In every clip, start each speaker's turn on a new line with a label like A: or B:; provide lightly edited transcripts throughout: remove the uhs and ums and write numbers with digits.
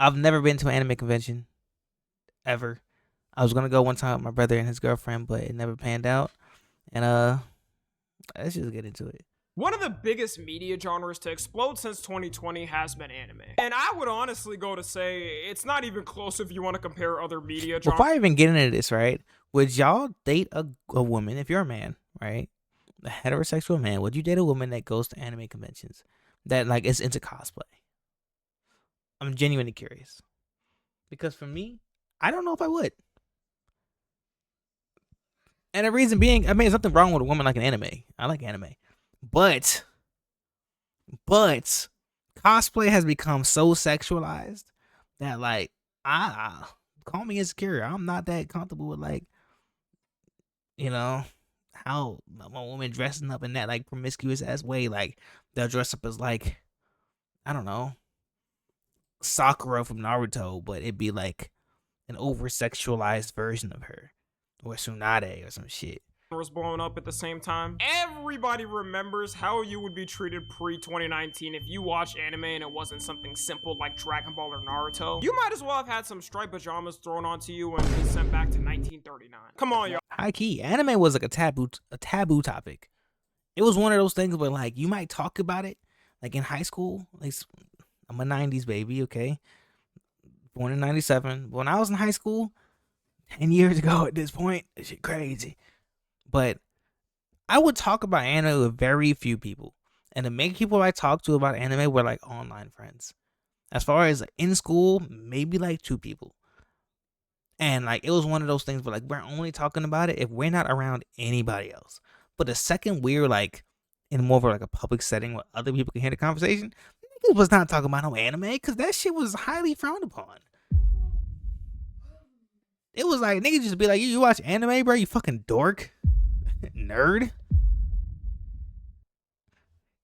A: I've never been to an anime convention ever. I was gonna go one time with my brother and his girlfriend, but it never panned out. And let's just get into it.
B: One of the biggest media genres to explode since 2020 has been anime. And I would honestly go to say it's not even close if you want to compare other media genres.
A: Before I even get into this, right? Would y'all date a woman, if you're a man, right? A heterosexual man, would you date a woman that goes to anime conventions? That like is into cosplay? I'm genuinely curious. Because for me, I don't know if I would. And the reason being, I mean, there's nothing wrong with a woman like an anime. I like anime. But cosplay has become so sexualized that like I call me insecure. I'm not that comfortable with like, you know, how a woman dressing up in that like promiscuous ass way. Like they'll dress up as like, I don't know, Sakura from Naruto, but it'd be like an over sexualized version of her. Or Tsunade or some shit.
B: Was blowing up at the same time. Everybody remembers how you would be treated pre-2019 if you watched anime and it wasn't something simple like Dragon Ball or Naruto. You might as well have had some striped pajamas thrown onto you and be sent back to 1939. Come on, y'all.
A: High key, anime was like a taboo topic. It was one of those things where like you might talk about it, like in high school. Like I'm a '90s baby, okay, born in '97. When I was in high school, 10 years ago at this point, this shit crazy. But I would talk about anime with very few people. And the main people I talked to about anime were like online friends. As far as in school, maybe like 2 people. And like it was one of those things where like we're only talking about it if we're not around anybody else. But the second we're like in more of like a public setting where other people can hear the conversation, niggas was not talking about no anime because that shit was highly frowned upon. It was like niggas just be like, you watch anime, bro? You fucking dork, nerd.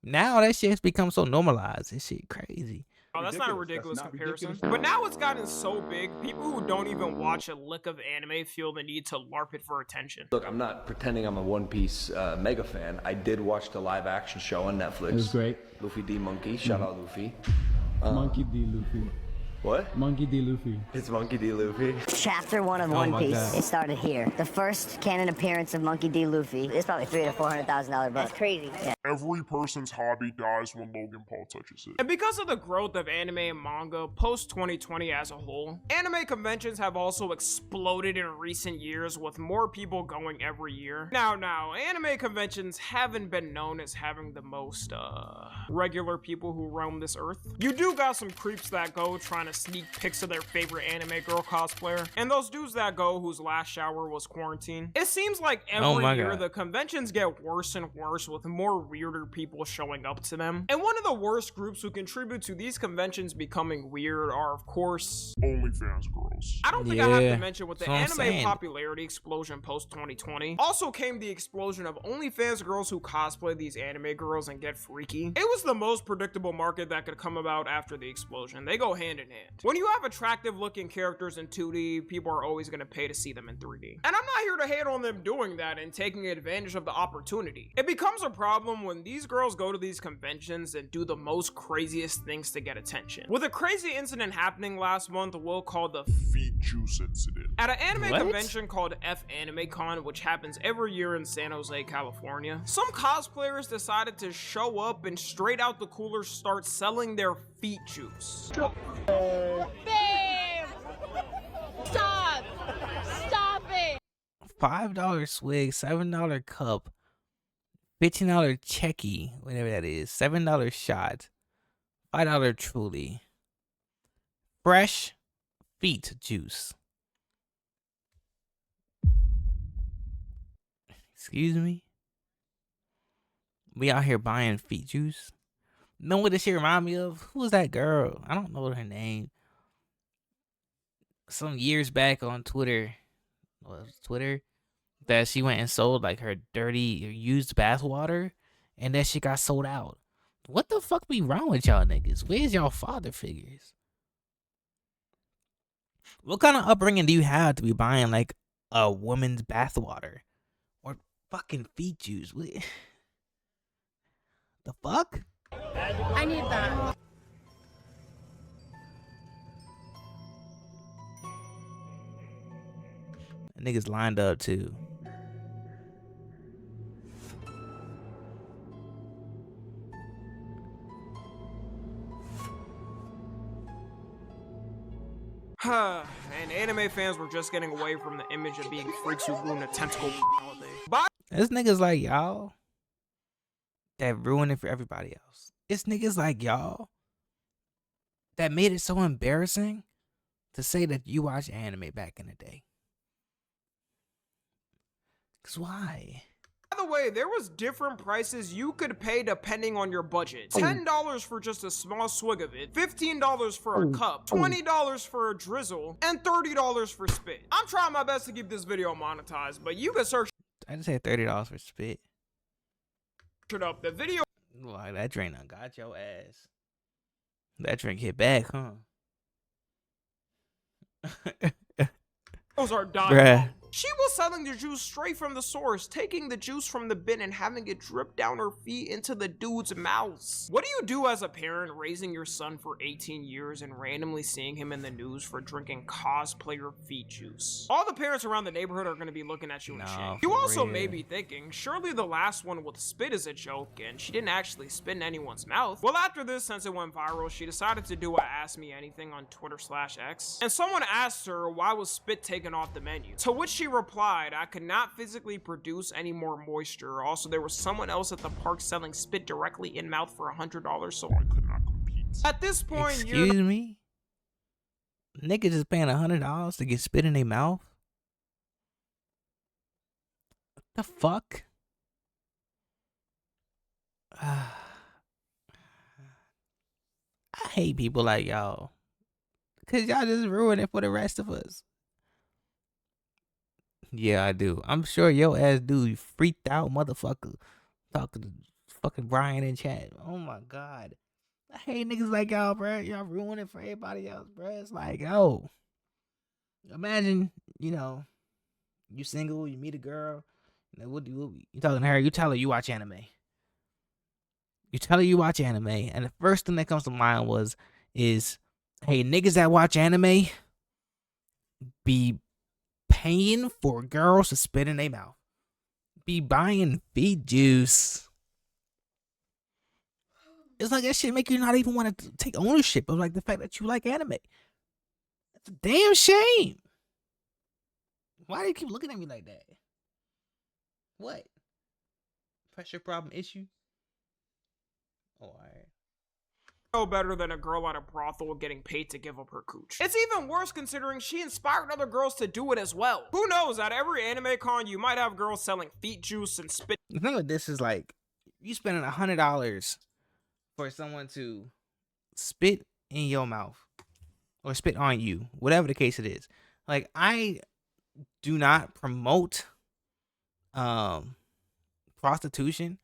A: Now that shit has become so normalized. This shit crazy.
B: Oh, that's not a ridiculous comparison. But now it's gotten so big, people who don't even watch a lick of anime feel the need to LARP it for attention.
C: Look, I'm not pretending I'm a One Piece mega fan. I did watch the live action show on Netflix.
D: It was great.
C: Luffy D Monkey. Shout out Luffy.
D: Monkey D. Luffy.
C: What?
D: Monkey D. Luffy.
C: It's Monkey D. Luffy.
E: Chapter 1 of One Piece. God. It started here. The first canon appearance of Monkey D. Luffy. It's probably $300,000 to $400,000 book. That's crazy. Yeah.
F: Every person's hobby dies when Logan Paul touches it.
B: And because of the growth of anime and manga post-2020 as a whole, anime conventions have also exploded in recent years with more people going every year. Now, anime conventions haven't been known as having the most, regular people who roam this earth. You do got some creeps that go trying to sneak pics of their favorite anime girl cosplayer, and those dudes that go whose last shower was quarantine. It seems like every year the conventions get worse and worse with more weirder people showing up to them. And one of the worst groups who contribute to these conventions becoming weird are, of course,
F: OnlyFans girls.
B: I don't think I have to mention with the anime popularity explosion post-2020, also came the explosion of OnlyFans girls who cosplay these anime girls and get freaky. It was the most predictable market that could come about after the explosion. They go hand in hand. When you have attractive looking characters in 2D, people are always going to pay to see them in 3D. And I'm not here to hate on them doing that and taking advantage of the opportunity. It becomes a problem when these girls go to these conventions and do the most craziest things to get attention. With a crazy incident happening last month, we'll call the
F: feet juice incident.
B: At an anime convention called F Anime Con, which happens every year in San Jose, California, some cosplayers decided to show up and straight out the cooler start selling their feet juice.
G: Babe! Stop! Stop it!
A: $5 swig, $7 cup, $15 checky, whatever that is, $7 shot, $5 truly, fresh feet juice. Excuse me? We out here buying feet juice? Know what this shit remind me of? Who was that girl? I don't know her name. Some years back on Twitter, that she went and sold like her dirty used bath water, and that shit got sold out. What the fuck be wrong with y'all niggas? Where's y'all father figures? What kind of upbringing do you have to be buying like a woman's bath water or fucking feet juice? The fuck?
G: I need that.
A: Niggas lined up too.
B: And anime fans were just getting away from the image of being freaks who grew in a tentacle all day. Bye.
A: It's niggas like y'all that ruined it for everybody else. It's niggas like y'all that made it so embarrassing to say that you watch anime back in the day. Cause why?
B: By the way, there was different prices you could pay depending on your budget. $10 for just a small swig of it, $15 for a cup, $20 for a drizzle, and $30 for spit. I'm trying my best to keep this video monetized, but you can search
A: I just said $30 for spit.
B: it up. The video
A: Like that drink done got your ass. That drink hit back, huh?
B: those are dying.
A: Bruh.
B: She was selling the juice straight from the source, taking the juice from the bin and having it drip down her feet into the dude's mouth. What do you do as a parent raising your son for 18 years and randomly seeing him in the news for drinking cosplayer feet juice? All the parents around the neighborhood are going to be looking at you and shit. You
A: for
B: also
A: real.
B: may be thinking, surely the last one with spit is a joke and she didn't actually spit in anyone's mouth. Well, after this, since it went viral, she decided to do a Ask Me Anything on Twitter/X. And someone asked her why was spit taken off the menu. To which she replied, I could not physically produce any more moisture. Also, there was someone else at the park selling spit directly in mouth for $100, so I could not compete. At this point,
A: Excuse me? Niggas just paying $100 to get spit in their mouth? What the fuck? I hate people like y'all. Cause y'all just ruin it for the rest of us. Yeah, I do. I'm sure your ass do, you freaked out motherfucker. Talking to fucking Brian in chat. Oh my god. I hate niggas like y'all, bro. Y'all ruin it for everybody else, bro. It's like, yo. Imagine, you single, you meet a girl. You talking to her, you tell her you watch anime. You tell her you watch anime, and the first thing that comes to mind is, hey, niggas that watch anime be paying for girls to spit in their mouth. Be buying feet juice. It's like that shit make you not even want to take ownership of like the fact that you like anime. That's a damn shame. Why do you keep looking at me like that? What? Pressure problem issue? Oh, alright.
B: no better than a girl at a brothel getting paid to give up her cooch. It's even worse considering she inspired other girls to do it as well. Who knows, at every anime con you might have girls selling feet juice and spit.
A: The thing with this is like, you spending $100 for someone to spit in your mouth or spit on you, whatever the case it is. Like, I do not promote prostitution,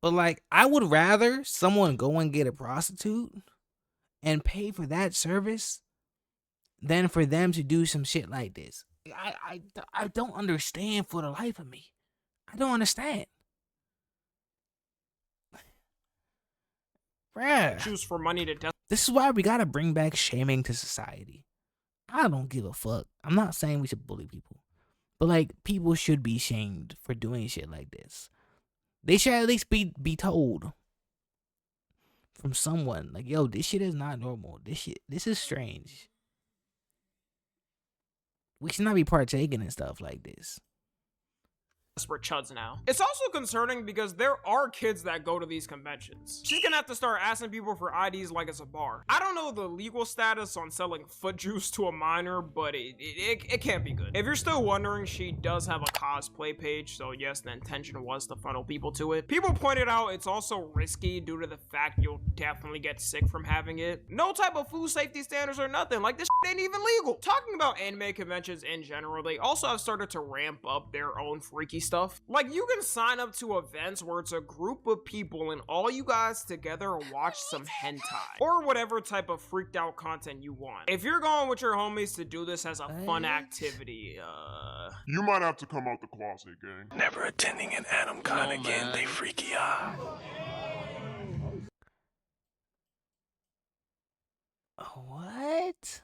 A: but like, I would rather someone go and get a prostitute and pay for that service than for them to do some shit like this. I don't understand for the life of me. I don't understand. Bruh.
B: Choose for money to
A: This is why we gotta bring back shaming to society. I don't give a fuck. I'm not saying we should bully people, but like, people should be shamed for doing shit like this. They should at least be told from someone, like, yo, this shit is not normal. This is strange. We should not be partaking in stuff like this.
B: desperate chuds now. It's also concerning because there are kids that go to these conventions. She's gonna have to start asking people for IDs like it's a bar. I don't know the legal status on selling foot juice to a minor, but it can't be good. If you're still wondering, she does have a cosplay page, so yes, the intention was to funnel people to it. People pointed out it's also risky due to the fact you'll definitely get sick from having it. No type of food safety standards or nothing, like this shit ain't even legal. Talking about anime conventions in general, they also have started to ramp up their own freaky stuff. Like, you can sign up to events where it's a group of people and all you guys together watch some hentai or whatever type of freaked out content you want. If you're going with your homies to do this as a fun activity,
F: You might have to come out the closet, gang.
H: Never attending an Adam Con again, they freaky out.
A: What?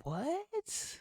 A: What?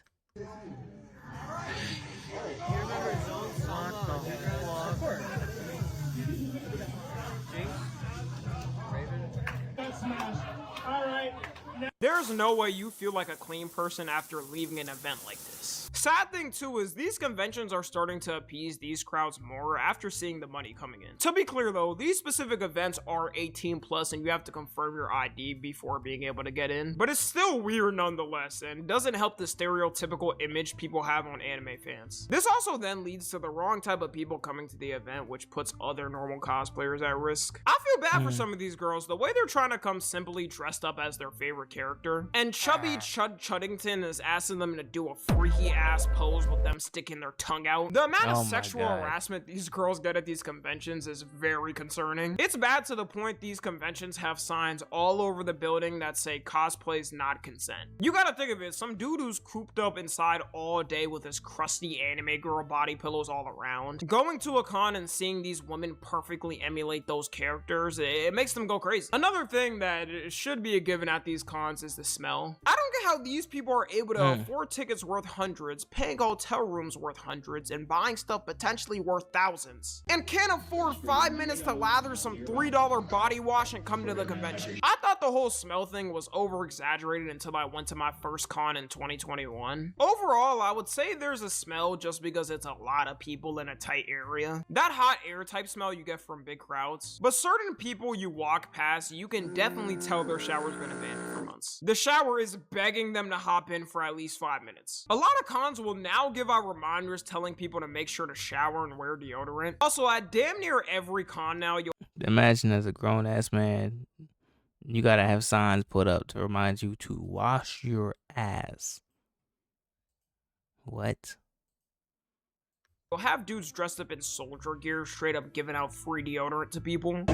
B: There's no way you feel like a clean person after leaving an event like this. Sad thing too is these conventions are starting to appease these crowds more after seeing the money coming in. To be clear though, these specific events are 18 plus and you have to confirm your ID before being able to get in, but it's still weird nonetheless and doesn't help the stereotypical image people have on anime fans. This also then leads to the wrong type of people coming to the event, which puts other normal cosplayers at risk. I feel bad for some of these girls, the way they're trying to come simply dressed up as their favorite character, and chubby Chud Chuddington is asking them to do a freaky ass pose with them sticking their tongue out. The amount of sexual harassment these girls get at these conventions is very concerning. It's bad to the point these conventions have signs all over the building that say cosplay's not consent. You gotta think of it, some dude who's cooped up inside all day with his crusty anime girl body pillows all around, going to a con and seeing these women perfectly emulate those characters, it makes them go crazy. Another thing that should be a given at these cons is the smell. I don't get how these people are able to afford tickets worth hundreds, paying hotel rooms worth hundreds, and buying stuff potentially worth thousands, and can't afford 5 minutes to lather some $3 body wash and come to the convention. I thought the whole smell thing was over exaggerated until I went to my first con in 2021. Overall, I would say there's a smell just because it's a lot of people in a tight area. That hot air type smell you get from big crowds. But certain people you walk past, you can definitely tell their shower's been abandoned for months. The shower is begging them to hop in for at least 5 minutes. A lot of cons will now give out reminders telling people to make sure to shower and wear deodorant. Also, at damn near every con now, you'll
A: Imagine as a grown ass man, you gotta have signs put up to remind you to wash your ass. What?
B: have dudes dressed up in soldier gear straight up giving out free deodorant to people.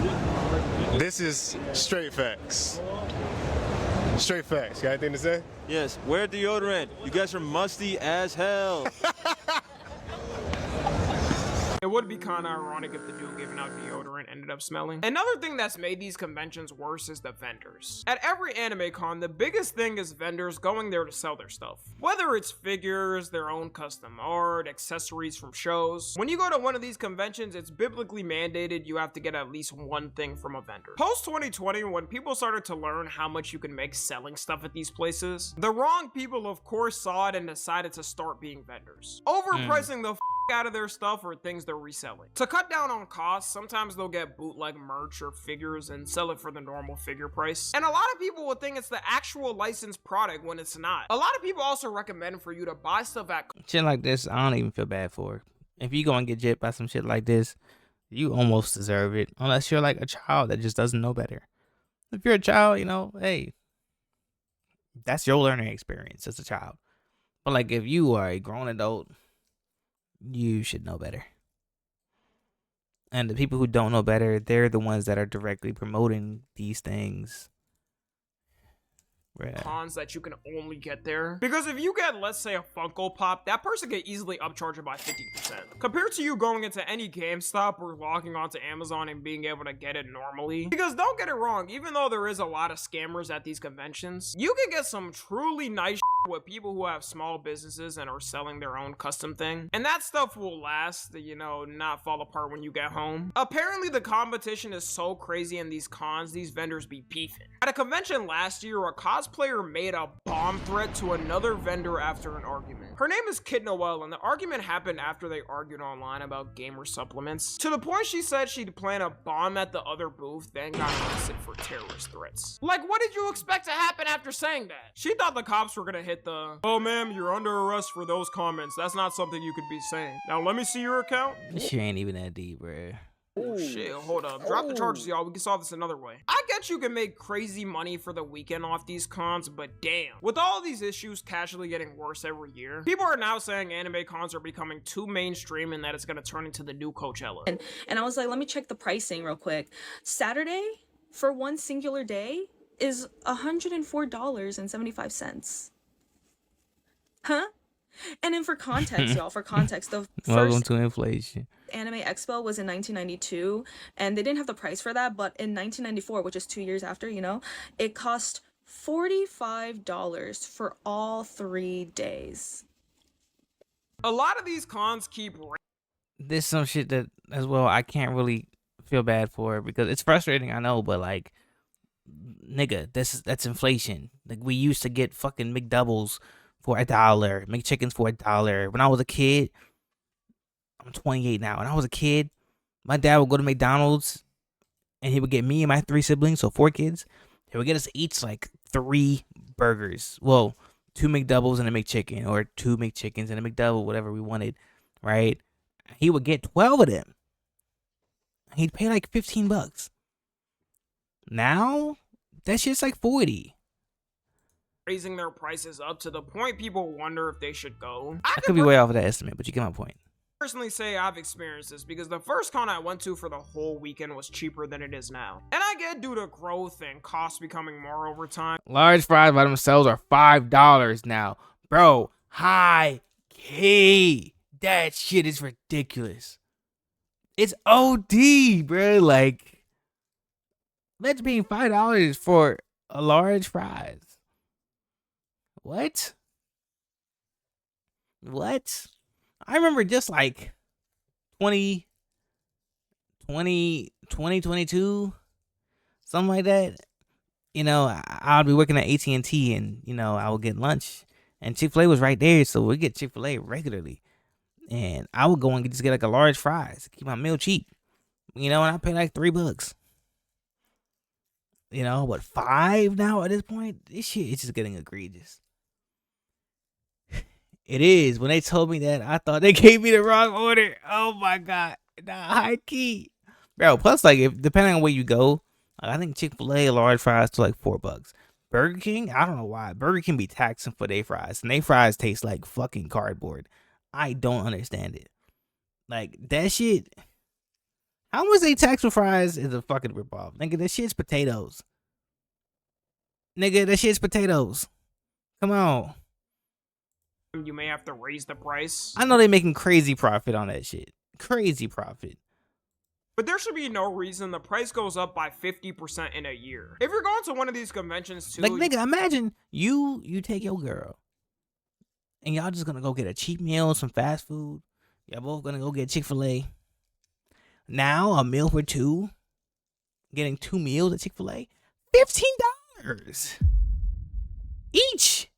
I: This is straight facts. Straight facts. Got anything to say?
J: Yes, wear deodorant. You guys are musty as hell.
B: It would be kind of ironic if the dude giving out deodorant ended up smelling. Another thing that's made these conventions worse is the vendors. At every anime con, the biggest thing is vendors going there to sell their stuff. Whether it's figures, their own custom art, accessories from shows. When you go to one of these conventions, it's biblically mandated you have to get at least one thing from a vendor. Post 2020, when people started to learn how much you can make selling stuff at these places, the wrong people of course saw it and decided to start being vendors, overpricing the out of their stuff or things they're reselling. To cut down on costs, sometimes they'll get bootleg merch or figures and sell it for the normal figure price. And a lot of people will think it's the actual licensed product when it's not. A lot of people also recommend for you to buy stuff at
A: shit like this. I don't even feel bad for. If you go and get jipped by some shit like this, you almost deserve it. Unless you're like a child that just doesn't know better. If you're a child, you know, hey, that's your learning experience as a child. But like if you are a grown adult, you should know better. And the people who don't know better, they're the ones that are directly promoting these things.
B: Cons that you can only get there. Because if you get, let's say, a Funko Pop, that person can easily upcharge it by 50%. Compared to you going into any GameStop or logging onto Amazon and being able to get it normally. Because don't get it wrong, even though there is a lot of scammers at these conventions, you can get some truly nice with people who have small businesses and are selling their own custom thing. And that stuff will last, you know, not fall apart when you get home. Apparently the competition is so crazy in these cons, these vendors be beefing. At a convention last year, a cosplayer made a bomb threat to another vendor after an argument. Her name is Kid Noel, and the argument happened after they argued online about gamer supplements. To the point she said she'd plan a bomb at the other booth, then got arrested for terrorist threats. Like, what did you expect to happen after saying that? She thought the cops were gonna hit the, "Oh ma'am, you're under arrest for those comments. That's not something you could be saying. Now let me see your account."
A: She ain't even that deep, bruh.
B: Oh shit, hold up. Drop the charges, y'all. We can solve this another way. I get you can make crazy money for the weekend off these cons, but damn. With all these issues casually getting worse every year, people are now saying anime cons are becoming too mainstream and that it's gonna turn into the new Coachella.
K: And I was like, let me check the pricing real quick. Saturday, for one singular day, is $104.75. Huh? And then for context, y'all, for context, the
A: Welcome
K: first
A: to inflation.
K: Anime Expo was in 1992, and they didn't have the price for that, but in 1994, which is 2 years after, you know, it cost $45 for all 3 days.
B: A lot of these cons keep
A: This some shit that as well I can't really feel bad for because it's frustrating, I know, but like, nigga, that's inflation. Like, we used to get fucking McDoubles for $1, McChickens for $1. When I was a kid, I'm 28 now. When I was a kid, my dad would go to McDonald's and he would get me and my 3 siblings, so 4 kids. He would get us each like 3 burgers. Well, 2 McDoubles and a McChicken, or 2 McChickens and a McDouble, whatever we wanted, right? He would get 12 of them. He'd pay like $15. Now, that shit's like 40.
B: raising their prices up to the point people wonder if they should go.
A: I could be way off of that estimate, but you get my point.
B: Personally say I've experienced this because the first con I went to for the whole weekend was cheaper than it is now. And I get due to growth and costs becoming more over time.
A: Large fries by themselves are $5 now. Bro, high key. That shit is ridiculous. It's OD, bro. Like, let's pay $5 for a large fries. What? I remember just like 2022, something like that. You know, I'll be working at AT&T and, you know, I would get lunch. And Chick-fil-A was right there, so we get Chick-fil-A regularly. And I would go and just get like a large fries, keep my meal cheap. You know, and I pay like $3. You know, what, 5 now at this point? This shit is just getting egregious. It is. When they told me that, I thought they gave me the wrong order. Oh my God. Nah, high key. Bro, plus, like, if depending on where you go, I think Chick-fil-A large fries to like $4. Burger King, I don't know why. Burger King be taxing for their fries, and their fries taste like fucking cardboard. I don't understand it. Like, that shit. How much they tax for fries is a fucking ripoff. Nigga, that shit's potatoes. Nigga, that shit's potatoes. Come on.
B: You may have to raise the price.
A: I know they making crazy profit on that shit. Crazy profit.
B: But there should be no reason the price goes up by 50% in a year. If you're going to one of these conventions too.
A: Like, nigga, imagine you take your girl and y'all just gonna go get a cheap meal, some fast food. Y'all both gonna go get Chick-fil-A. Now a meal for 2, getting 2 meals at Chick-fil-A, $15 each.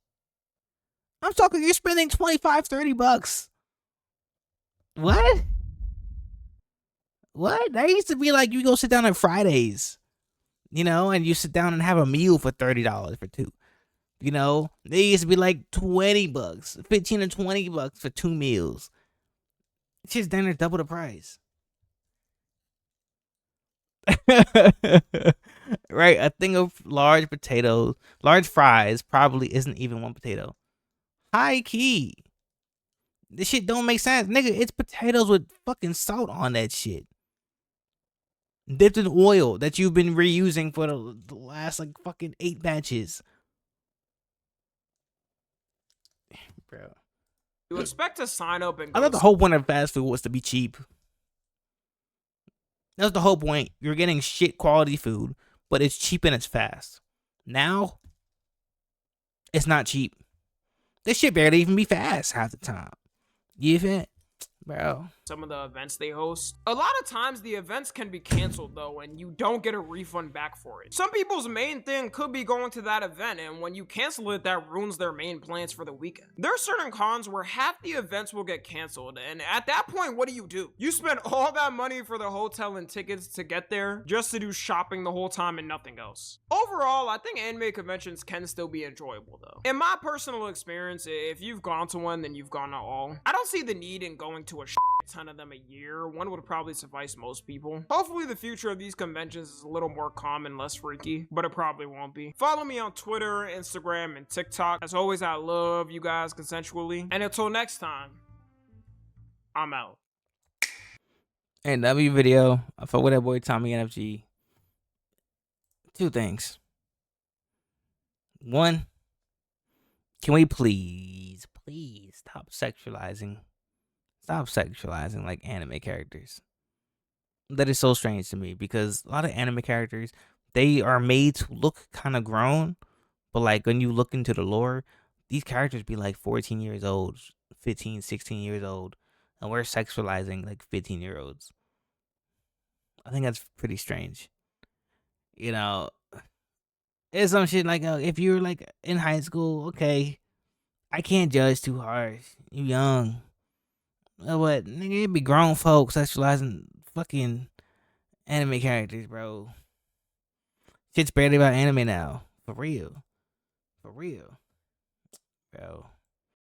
A: I'm talking, you're spending $25-$30. What? That used to be like you go sit down on Fridays, you know, and you sit down and have a meal for $30 for 2. You know, they used to be like $20, $15 to $20 for 2 meals. It's just down there double the price. Right, a thing of large fries probably isn't even 1 potato. High key. This shit don't make sense. Nigga, it's potatoes with fucking salt on that shit. Dipped in oil that you've been reusing for the last like fucking 8 batches. Bro.
B: You expect to sign up and
A: I thought the whole point of fast food was to be cheap. That was the whole point. You're getting shit quality food, but it's cheap and it's fast. Now, it's not cheap. This shit barely even be fast half the time. You feel it? Bro.
B: Some of the events they host. A lot of times the events can be canceled though, and you don't get a refund back for it. Some people's main thing could be going to that event, and when you cancel it, that ruins their main plans for the weekend. There are certain cons where half the events will get canceled, and at that point, what do? You spend all that money for the hotel and tickets to get there, just to do shopping the whole time and nothing else. Overall, I think anime conventions can still be enjoyable though. In my personal experience, if you've gone to one, then you've gone to all. I don't see the need in going to a ton of them a year. One would probably suffice most people. Hopefully the future of these conventions is a little more calm and less freaky, but it probably won't be. Follow me on Twitter, Instagram, and TikTok. As always, I love you guys consensually. And until next time, I'm out.
A: And W video. I fuck with that boy Tommy NFG. 2 things. 1, can we please stop sexualizing like anime characters? That is so strange to me because a lot of anime characters, they are made to look kind of grown, But like when you look into the lore, these characters be like 14 years old, 15, 16 years old, and we're sexualizing like 15-year-olds. I think that's pretty strange. You know, it's some shit like if you're like in high school, okay, I can't judge too harsh. You young. But nigga, it be grown folks sexualizing fucking anime characters, bro. Shit's barely about anime now. For real. For real. Bro.